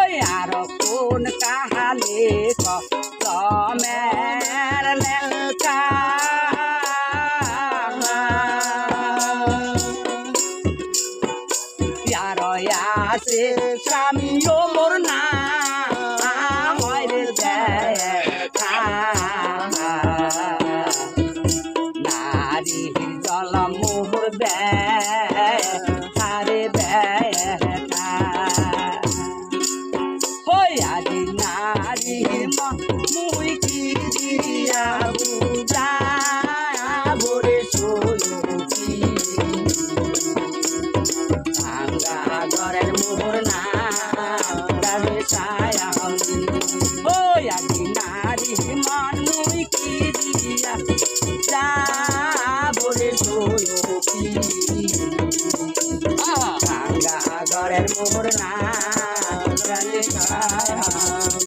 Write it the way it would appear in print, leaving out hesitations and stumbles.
ওই আর কোন কাহালে কমের লেলকা আছে স্বামী ও মোর না দেখা নারীর জল মোর ব্যথারে ব্যথা হই আজি নারীর মুই কি দিয়া বুঝা ভরে সই ভাঙ্গা ঘরের মোর না ছায়া ওই আজি নারী মন মুই কি দিয়া যা বলে সই ভাঙ্গা ঘরের মোর না ছায়া